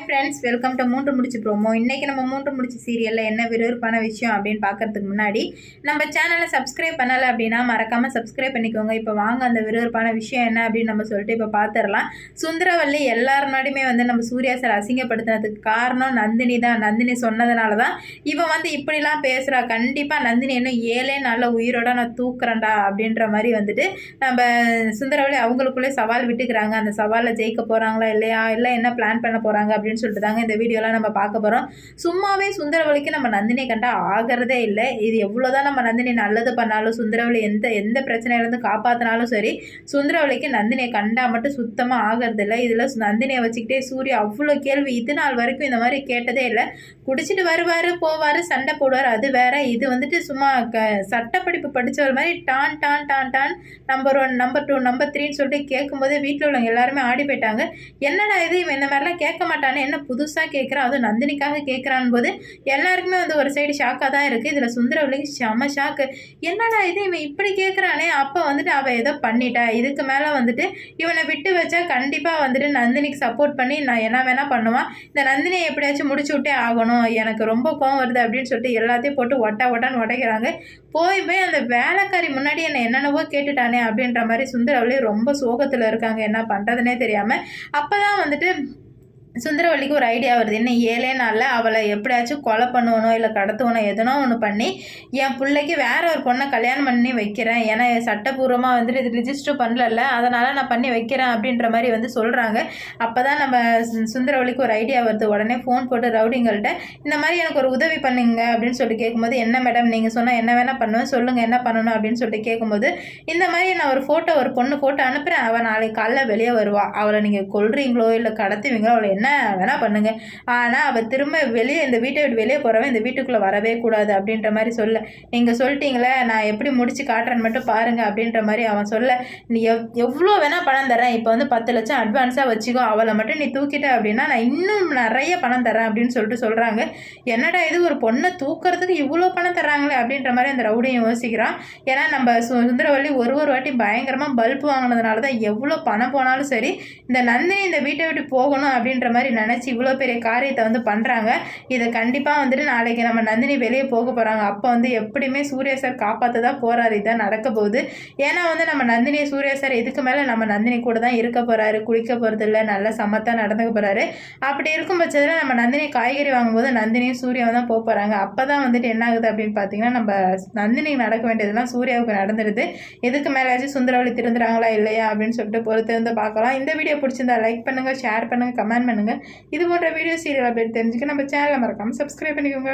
Friends, welcome to மூன்று முடிச்சு promo. இன்றைக்கி நம்ம மூன்று முடிச்சு சீரியலில் என்ன விறுவிறுப்பான விஷயம் அப்படின்னு பார்க்கறதுக்கு முன்னாடி நம்ம சேனலை சப்ஸ்கிரைப் பண்ணலை அப்படின்னா மறக்காமல் சப்ஸ்கிரைப் பண்ணிக்கோங்க. இப்போ வாங்க அந்த விறுவிறுப்பான விஷயம் என்ன அப்படின்னு நம்ம சொல்லிட்டு இப்போ பார்த்துடலாம். சுந்தரவல்லி எல்லார் முன்னாடியுமே நம்ம சூர்யா சார் அசிங்கப்படுத்தினதுக்கு காரணம் நந்தினி தான். நந்தினி சொன்னதுனால தான் இவன் இப்படிலாம் பேசுகிறா. கண்டிப்பாக நந்தினி இன்னும் 7 நாளில் உயிரோட நான் தூக்குறேன்டா அப்படின்ற மாதிரி நம்ம சுந்தரவல்லி அவங்களுக்குள்ளே சவால் விட்டுக்கிறாங்க. அந்த சவாலில் ஜெயிக்க போகிறாங்களா இல்லையா, இல்லை என்ன பிளான் பண்ண போகிறாங்க அப்படின்னு சொல்லிட்டு தாங்க இந்த வீடியோலாம் நம்ம பார்க்க போகிறோம். சும்மாவே சுந்தரவல்லிக்கு நம்ம நந்தினியை கண்டா ஆகிறதே இல்லை. இது எவ்வளோதான் நம்ம நந்தினி நல்லது பண்ணாலும், சுந்தரவல்லி எந்த பிரச்சனையிலேருந்து காப்பாற்றினாலும் சரி, சுந்தரவல்லிக்கு நந்தினியை கண்டா மட்டும் சுத்தமாக ஆகிறது இல்லை. இதில் நந்தினியை வச்சுக்கிட்டே சூர்யா அவ்வளோ கேள்வி இது நாள் வரைக்கும் இந்த மாதிரி கேட்டதே இல்லை. குடிச்சிட்டு வருவார், போவார், சண்டை போடுவார், அது வேற. இது சும்மா சட்டப்படிப்பு படித்தவர் மாதிரி டான் டான் டான் டான் நம்பர் 1, நம்பர் 2, நம்பர் 3ன்னு சொல்லிட்டு கேட்கும்போது வீட்டில் உள்ளவங்க எல்லாருமே ஆடி போயிட்டாங்க. என்னடா இது, இவன் இந்த மாதிரிலாம் கேட்க மாட்டானே, என்ன புதுசாக கேட்குறான், அதுவும் நந்தினிக்காக கேட்குறான் போது எல்லாருக்குமே ஒரு சைடு ஷாக்காக தான் இருக்குது. இதில் சுந்தரவல்லிக்கு செம ஷாக்கு. என்னடா இது, இவன் இப்படி கேட்குறானே, அப்போ அவள் ஏதோ பண்ணிட்டா, இதுக்கு மேலே இவனை விட்டு வச்சா கண்டிப்பாக நந்தினிக்கு சப்போர்ட் பண்ணி நான் என்ன வேணால் பண்ணுவான், இந்த நந்தினியை எப்படியாச்சும் முடிச்சு விட்டே ஆகணும், எனக்கு ரொம்ப கோவம் வருது அப்படின்னு சொல்லிட்டு எல்லாத்தையும் போட்டு ஒட்டான்னு உடைக்கிறாங்க. போய் அந்த வேலைக்காரி முன்னாடி என்னென்னவோ கேட்டுட்டானே அப்படின்ற மாதிரி சுந்தரவல்லி ரொம்ப சோகத்தில் இருக்காங்க. என்ன பண்ணுறதுனே தெரியாமல் அப்போ தான் சுந்தரவல்லிக்கு ஒரு ஐடியா வருது. இன்னும் 7 நாளில் அவளை எப்படியாச்சும் கொலை பண்ணுவனோ இல்லை கடத்துவனோ எதனோ ஒன்று பண்ணி என் பிள்ளைக்கு வேற ஒரு பொண்ணை கல்யாணம் பண்ணி வைக்கிறேன். ஏன்னா சட்டப்பூர்வமாக இது ரிஜிஸ்டர் பண்ணல, அதனால் நான் பண்ணி வைக்கிறேன் அப்படின்ற மாதிரி சொல்கிறாங்க. அப்போ தான் நம்ம சுந்தரவல்லிக்கு ஒரு ஐடியா வருது. உடனே ஃபோன் போட்டு ரவுடிங்கள்கிட்ட இந்த மாதிரி எனக்கு ஒரு உதவி பண்ணுங்க அப்படின்னு சொல்லிட்டு கேட்கும்போது, என்ன மேடம் நீங்கள் சொன்னால் என்ன வேணால் பண்ணுவேன், சொல்லுங்கள் என்ன பண்ணணும் அப்படின்னு சொல்லிட்டு கேட்கும்போது, இந்த மாதிரி நான் ஒரு பொண்ணு ஃபோட்டோ அனுப்புகிறேன், அவள் நாளைக்கு காலைல வெளியே வருவாள், அவளை நீங்கள் கொல்றீங்களோ இல்லை கடத்துவீங்களோ அவளை என்ன வேணா பண்ணுங்க, ஆனா அவ திரும்ப வெளியே இந்த வீட்டை விட்டு வெளியே போறவன் இந்த வீட்டுக்குள்ள வரவே கூடாது அப்படின்ற மாதிரி சொல்ல, நீங்க சொல்லிட்டீங்களே நான் எப்படி முடிச்சு காட்டுறேன்னு மட்டும் பாருங்க அப்படின்ற மாதிரி அவன் சொல்ல, நீ எவ்வளோ வேணா பணம் தரேன், இப்போ 10 லட்சம் அட்வான்ஸா வச்சுக்கோ, அவளை மட்டும் நீ தூக்கிட்ட அப்படின்னா நான் இன்னும் நிறைய பணம் தரேன் அப்படின்னு சொல்லிட்டு சொல்றாங்க. என்னடா இது, ஒரு பொண்ணை தூக்குறதுக்கு இவ்வளோ பணம் தர்றாங்களே அப்படின்ற மாதிரி அந்த ரவுடியும் யோசிக்கிறான். ஏன்னா நம்ம சுந்தரவல்லி ஒரு வாட்டி பயங்கரமா பல்ப் வாங்கினதுனால தான் எவ்வளோ பணம் போனாலும் சரி இந்த நந்தினி இந்த வீட்டை விட்டு போகணும் அப்படின்ற மாதிரி நினச்சி இவ்வளோ பெரிய காரியத்தை பண்ணுறாங்க. இதை கண்டிப்பாக நாளைக்கு நம்ம நந்தினி வெளியே போக போகிறாங்க. அப்போ எப்படியுமே சூர்யா சார் காப்பாற்ற தான் போகிறாரு. இதான் நடக்க போகுது. ஏன்னா நம்ம நந்தினி சூர்யா சார் இதுக்கு மேலே நம்ம நந்தினி கூட தான் இருக்க போகிறாரு, குளிக்க போகிறது இல்லை, நல்ல சமத்தாக நடந்துக்க போகிறாரு. அப்படி இருக்கும் பட்சத்தில் நம்ம நந்தினி காய்கறி வாங்கும்போது நந்தினியும் சூர்யாவும் தான் போக போகிறாங்க. அப்போ தான் என்ன ஆகுது அப்படின்னு பார்த்தீங்கன்னா, நம்ம நந்தினிக்கு நடக்க வேண்டியதெல்லாம் சூர்யாவுக்கு நடந்துடுது. இதுக்கு மேலேயாச்சும் சுந்தரவல்லி திருந்துறாங்களா இல்லையா அப்படின்னு சொல்லிட்டு பொறுத்து பார்க்கலாம். இந்த வீடியோ பிடிச்சிருந்தா லைக் பண்ணுங்கள், ஷேர் பண்ணுங்கள், கமெண்ட் பண்ணுங்கள். இது போன்ற வீடியோ சீரியல் அப்டேட் தெரிஞ்சுக்க நம்ம சேனலை மறக்காமல் சப்ஸ்கிரைப் பண்ணிக்கோங்க.